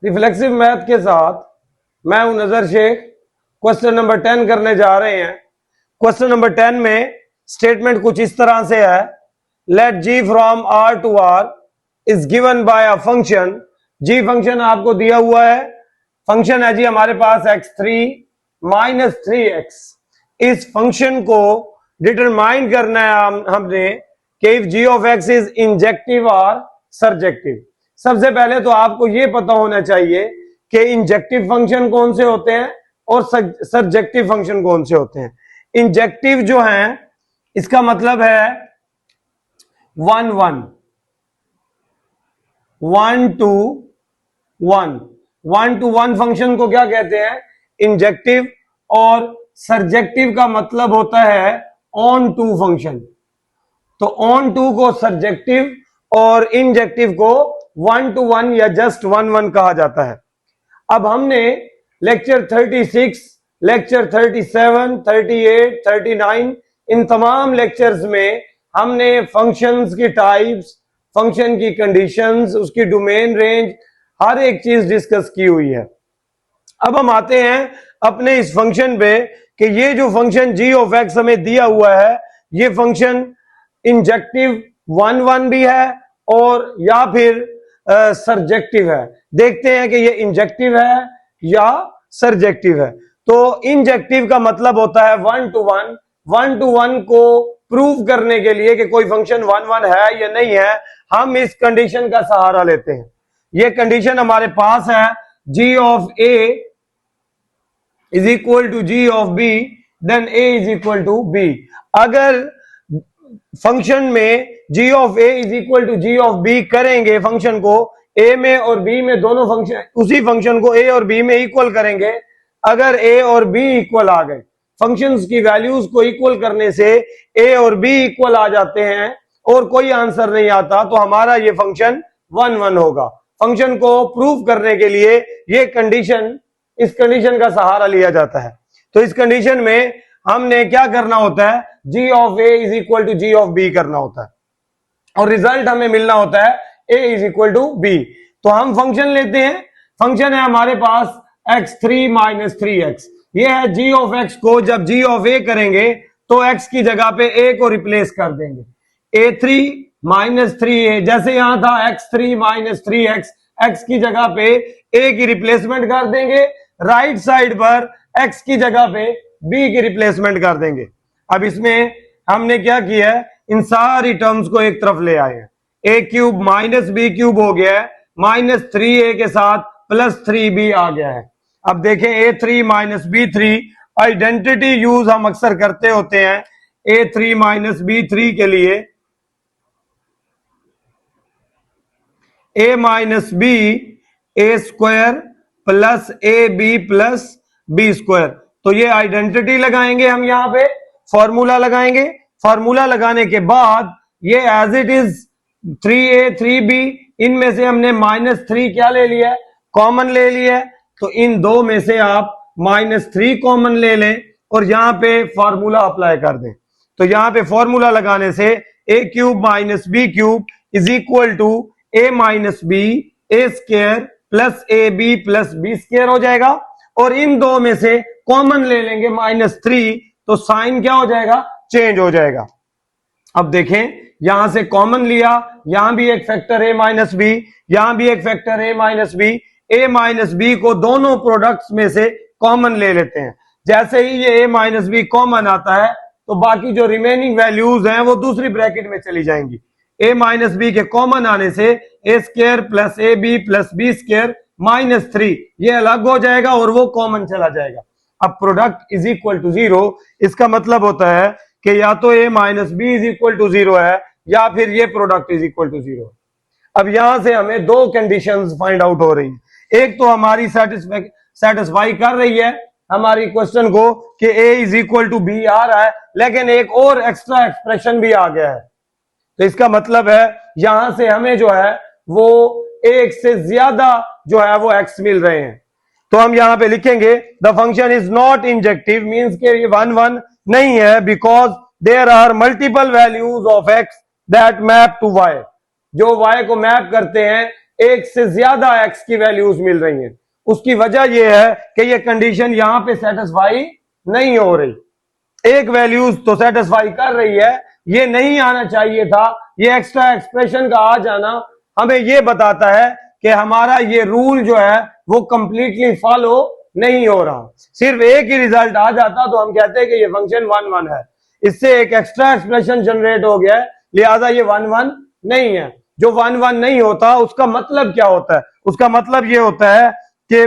Reflexive math के साथ मैं हूं नजर शेख। क्वेश्चन नंबर 10 करने जा रहे हैं। क्वेश्चन नंबर 10 में स्टेटमेंट कुछ इस तरह से है, let g from R to R is given by a function. G function आपको दिया हुआ है, फंक्शन है जी हमारे पास x3 माइनस 3x। इस फंक्शन को डिटरमाइन करना है हमने कि if g of x is injective और सर्जेक्टिव। सबसे पहले तो आपको यह पता होना चाहिए कि इंजेक्टिव फंक्शन कौन से होते हैं और सर्जेक्टिव फंक्शन कौन से होते हैं। इंजेक्टिव जो है इसका मतलब है 1 1 1 to 1 1 to 1 फंक्शन को क्या कहते हैं, इंजेक्टिव। और सर्जेक्टिव का मतलब होता है ऑन टू फंक्शन। तो ऑन टू को सर्जेक्टिव और इंजेक्टिव को 1 to 1 या जस्ट 1 1 कहा जाता है। अब हमने लेक्चर 36, लेक्चर 37, 38, 39 इन तमाम लेक्चर्स में हमने फंक्शंस की टाइप्स, फंक्शन की कंडीशंस, उसकी डोमेन रेंज, हर एक चीज डिस्कस की हुई है। अब हम आते हैं अपने इस फंक्शन पे कि ये जो फंक्शन जी ऑफ एक्स हमें दिया हुआ है, ये फंक्शन इंजेक्टिव 1 1 भी है और या फिर सर्जेक्टिव है। देखते हैं कि ये इंजेक्टिव है या सर्जेक्टिव है। तो इंजेक्टिव का मतलब होता है 1 to 1। 1 to 1 को प्रूव करने के लिए कि कोई फंक्शन 1 1 है या नहीं है, हम इस कंडीशन का सहारा लेते हैं। ये कंडीशन हमारे पास है, g of a is equal to g of b, then a is equal to b. अगर फंक्शन में g of a is equal to g of b करेंगे, फंक्शन को ए में और बी में दोनों फंक्शन, उसी फंक्शन को ए और बी में इक्वल करेंगे। अगर ए और बी इक्वल आ गए, फंक्शंस की वैल्यूज को इक्वल करने से ए और बी इक्वल आ जाते हैं और कोई आंसर नहीं आता, तो हमारा ये फंक्शन 1 1 होगा। फंक्शन को प्रूव करने के लिए ये कंडीशन, इस कंडीशन का सहारा लिया जाता है। तो इस कंडीशन में हमने क्या करना होता है, g of a is equal to g of b करना होता है और रिजल्ट हमें मिलना होता है a is equal to b. तो हम फंक्शन लेते हैं, फंक्शन है हमारे पास x3 माइनस 3x। ये है जी ऑफ एक्स को जब जी ऑफ ए करेंगे तो x की जगह पे a को रिप्लेस कर देंगे। a3 माइनस 3a, जैसे यहां था x3 माइनस 3x, x की जगह पे a की रिप्लेसमेंट कर देंगे। राइट साइड पर x की जगह पे b की रिप्लेसमेंट कर देंगे। अब इसमें हमने क्या किया है, इन सारी टर्म्स को एक तरफ ले आए हैं। a cube minus b cube हो गया है, माइनस 3a के साथ प्लस 3b आ गया है। अब देखें a3 minus b3, identity use हम अक्सर करते होते हैं। a3 माइनस b3 के लिए a माइनस b a square plus a b plus b square. तो ये आइडेंटिटी लगाएंगे हम, यहां पे फॉर्मूला लगाएंगे। फॉर्मूला लगाने के बाद ये as it is 3a 3b, इनमें से हमने माइनस 3 क्या ले लिया है, कॉमन ले लिया है। तो इन दो में से आप माइनस 3 कॉमन ले लें और यहां पे फॉर्मूला अप्लाई कर दें। तो यहां पे फॉर्मूला लगाने से a cube minus b cube is equal to a minus b a square plus a b plus b square हो जाएगा। और इन दो में से कॉमन ले लेंगे माइनस 3, तो साइन क्या हो जाएगा, चेंज हो जाएगा। अब देखें यहां से कॉमन लिया, यहां भी एक फैक्टर a माइनस बी, यहां भी एक factor a minus b. a minus b को दोनों प्रोडक्ट्स में से कॉमन ले लेते हैं। जैसे ही ये a माइनस बी कॉमन आता है तो बाकी जो रिमेनिंग वैल्यूज हैं वो दूसरी ब्रैकेट में चली जाएंगी। a माइनस बी के कॉमन आने से a square plus a b plus b square minus 3 ये अलग हो जाएगा और वो कॉमन चला जाएगा। अब प्रोडक्ट इज इक्वल टू 0, इसका मतलब होता है कि या तो a minus b is equal to 0 है या फिर ये प्रोडक्ट इज इक्वल टू 0। अब यहां से हमें दो कंडीशंस फाइंड आउट हो रही हैं। एक तो हमारी सेटिस्फाई कर रही है हमारी क्वेश्चन को कि a is equal to b आ रहा है, लेकिन एक और एक्स्ट्रा एक्सप्रेशन भी आ गया है। तो इसका मतलब है यहां से हमें जो है वो एक से ज्यादा जो है वो x मिल रहे हैं। तो हम यहां पे लिखेंगे the function is not injective, means के ये 1 1 नहीं है, because there are multiple values of x that map to y। जो y को मैप करते हैं एक से ज्यादा एक्स की वैल्यूज मिल रही हैं। उसकी वजह यह है कि ये कंडीशन यहां पे सेटिस्फाई नहीं हो रही। एक वैल्यूज तो सेटिस्फाई कर रही है, ये नहीं आना चाहिए था। ये एक्स्ट्रा एक्सप्रेशन का आ जाना हमें ये बताता है कि हमारा ये रूल जो है वो कंप्लीटली फॉलो नहीं हो रहा। सिर्फ एक ही रिजल्ट आ जाता तो हम कहते हैं कि ये फंक्शन 1 1 है। इससे एक एक्स्ट्रा एक्सप्रेशन जनरेट हो गया है, लिहाजा ये 1 1 नहीं है। जो 1 1 नहीं होता उसका मतलब क्या होता है? उसका मतलब ये होता है कि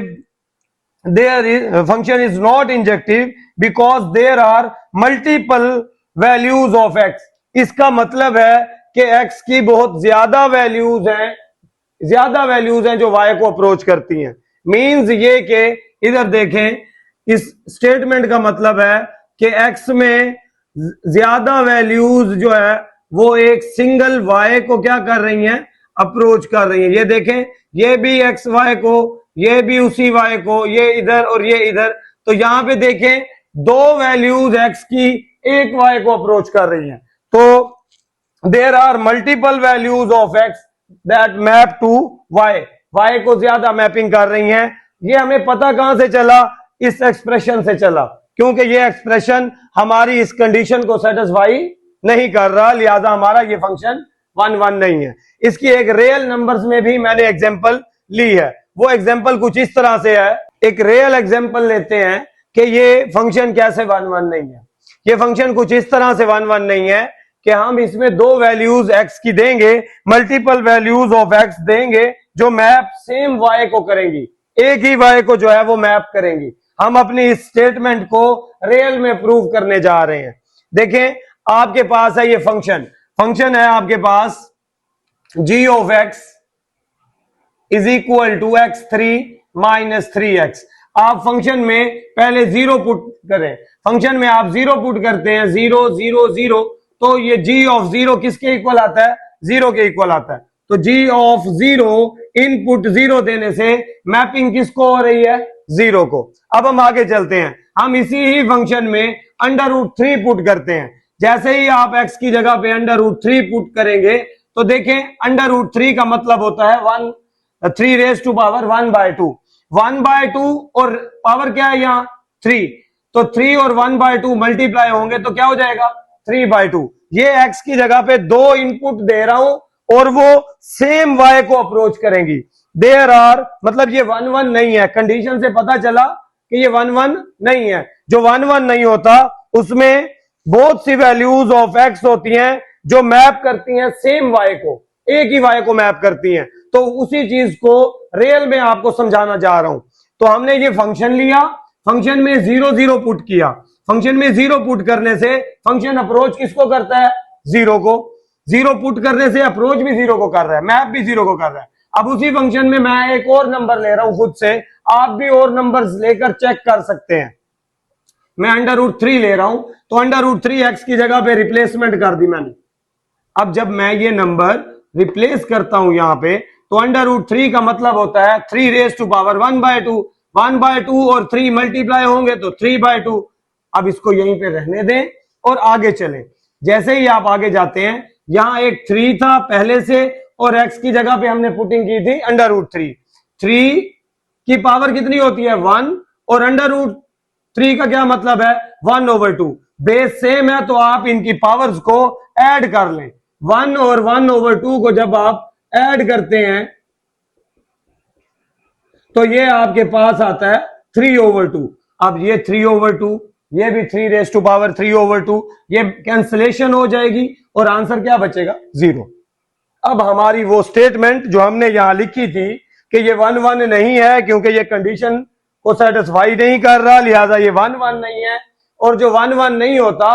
function is not injective because there are multiple values of x। इसका मतलब है कि x की बहुत ज्यादा वैल्यूज हैं जो y को अप्रोच करती हैं। मींस ये कि इधर देखें, इस स्टेटमेंट का मतलब है कि x में ज्यादा वैल्यूज जो है वो एक सिंगल y को क्या कर रही हैं? अप्रोच कर रही हैं। ये देखें, ये भी एक्स वाई को, ये भी उसी y को, ये इधर और ये इधर। तो यहां पे देखें, दो वैल्यूज x की एक y को अप्रोच कर रही हैं। तो there are multiple values of x that map to y को ज्यादा मैपिंग कर रही हैं। ये हमें पता कहां से चला? इस एक्सप्रेशन से चला, क्योंकि ये एक्सप्रेशन हमारी इस कंडीशन को सेटिस्फाई नहीं कर रहा, लिहाजा हमारा ये फंक्शन 1 1 नहीं है। इसकी एक रियल नंबर्स में भी मैंने एग्जांपल ली है। वो एग्जांपल कुछ इस तरह से है। एक रियल एग्जांपल लेते हैं कि ये फंक्शन कैसे 1 1 नहीं है। ये फंक्शन कुछ इस तरह से 1 1 नहीं है कि हम इसमें दो वैल्यूज x की देंगे, मल्टीपल वैल्यूज ऑफ x देंगे जो मैप सेम y को करेंगी, एक ही y को जो है वो मैप करेंगी। हम अपनी इस स्टेटमेंट को रियल में प्रूव करने जा रहे हैं। देखें, आपके पास है ये फंक्शन है आपके पास g of x is equal to x3 minus 3x। आप फंक्शन में पहले 0 पुट करें। फंक्शन में आप 0 पुट करते हैं, 0 0 0, तो ये g of 0 किसके इक्वल आता है? 0 के इक्वल आता है। तो g of 0 इनपुट 0 देने से मैपिंग किसको हो रही है? 0 को। अब हम आगे चलते हैं, हम इसी ही फंक्शन में √3 पुट करते हैं। जैसे ही आप x की जगह पे √3 पुट करेंगे तो देखें, √3 का मतलब होता है 3 रेज टू पावर 1/2। 1/2 और पावर क्या है यहाँ? 3। तो 3 और 1/2 मल्टीप्लाई होंगे तो क्या हो जाएगा? 3/2। ये x की जगह पे दो इनपुट दे रहा हूं और वो सेम y को अप्रोच करेंगी। देयर आर मतलब ये 1 1 नहीं है। कंडीशन से पता चला कि ये 1 1 नहीं है। जो 1 1 नहीं होता उसमें बहुत सी वैल्यूज ऑफ x होती हैं जो मैप करती हैं सेम y को, एक ही y को मैप करती हैं। तो उसी चीज को रियल में आपको समझाना जा रहा हूं। तो हमने ये फंक्शन लिया, फंक्शन में 0 0 पुट किया। फंक्शन में 0 पुट करने से फंक्शन अप्रोच किसको करता है? 0 को। 0 पुट करने से अप्रोच भी 0 को कर रहा है, मैप भी 0 को कर रहा है। अब उसी फंक्शन में मैं एक और नंबर ले रहा हूं खुद से, आप भी और नंबर्स लेकर चेक कर सकते हैं। मैं √3 ले रहा हूं, तो √3 x की जगह पे रिप्लेसमेंट कर दी मैंने। अब जब मैं ये नंबर रिप्लेस करता हूं यहां पे, तो √3 का मतलब होता है 3 रेज टू पावर 1/2। 1/2 और 3 मल्टीप्लाई होंगे तो 3/2। अब इसको यहीं पे रहने दें और आगे चलें। जैसे ही आप आगे जाते हैं, यहां एक 3 था पहले से और x की जगह पे हमने पुटिंग की थी √3। 3 की पावर कितनी होती है? 1। और √3 का क्या मतलब है? 1/2। बेस सेम है तो आप इनकी पावर्स को ऐड कर लें। 1 और 1/2 को जब आप ऐड करते हैं तो ये आपके पास आता है 3/2। अब ये 3/2, ये भी 3 रेज टू पावर 3/2, ये कैंसिलेशन हो जाएगी और आंसर क्या बचेगा? 0। अब हमारी वो स्टेटमेंट जो हमने यहां लिखी थी कि ये 1 1 नहीं है क्योंकि ये कंडीशन को सेटिस्फाई नहीं कर रहा, लिहाजा ये 1 1 नहीं है। और जो 1 1 नहीं होता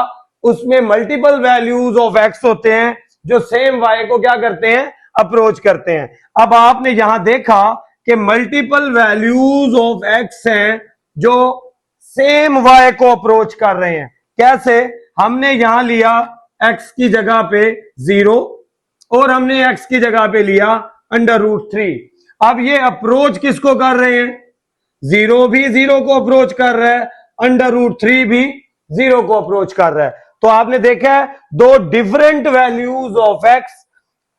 उसमें मल्टीपल वैल्यूज ऑफ x होते हैं जो सेम y को क्या करते हैं? अप्रोच करते हैं। अब आपने यहां देखा कि मल्टीपल वैल्यूज ऑफ x हैं जो सेम y को अप्रोच कर रहे हैं। कैसे? हमने यहां लिया x की जगह पे 0 और हमने x की जगह पे लिया √3। अब ये अप्रोच किसको कर रहे हैं? 0 भी 0 को अप्रोच कर रहा है, √3 भी 0 को अप्रोच कर रहा है। तो आपने देखा है दो different values of x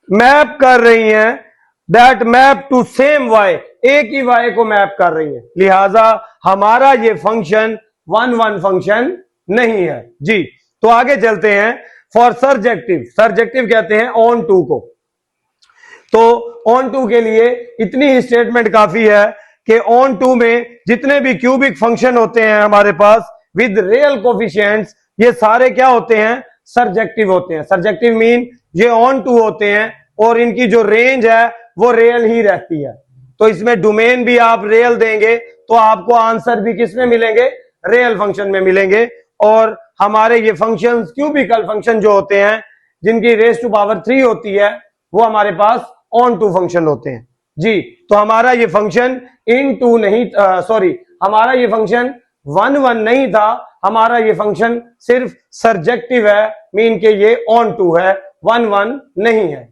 map कर रही हैं that map to same y, एक ही वाई को मैप कर रही है, लिहाजा हमारा ये फंक्शन 1 1 फंक्शन नहीं है जी। तो आगे चलते हैं। फॉर सर्जेक्टिव, सर्जेक्टिव कहते हैं ऑन टू को। तो ऑन टू के लिए इतनी ही स्टेटमेंट काफी है कि ऑन टू में जितने भी क्यूबिक फंक्शन होते हैं हमारे पास विद रियल कोफिशिएंट्स, ये सारे क्या होते हैं, सर्जेक्टिव होते हैं। सर्जेक्टिव मीन ये ऑन टू होते हैं और इनकी जो रेंज है वो रियल ही रहती है। तो इसमें डोमेन भी आप रियल देंगे तो आपको आंसर भी किसमें मिलेंगे, रियल फंक्शन में मिलेंगे। और हमारे ये फंक्शंस क्यूबिकल फंक्शन जो होते हैं जिनकी रेज टू पावर 3 होती है वो हमारे पास ऑन टू फंक्शन होते हैं जी। तो हमारा ये फंक्शन इन टू नहीं, सॉरी, हमारा ये फंक्शन 1 1 नहीं था, हमारा ये फंक्शन सिर्फ सर्जेक्टिव है, मीन के ये ऑन टू है, 1 1 नहीं है।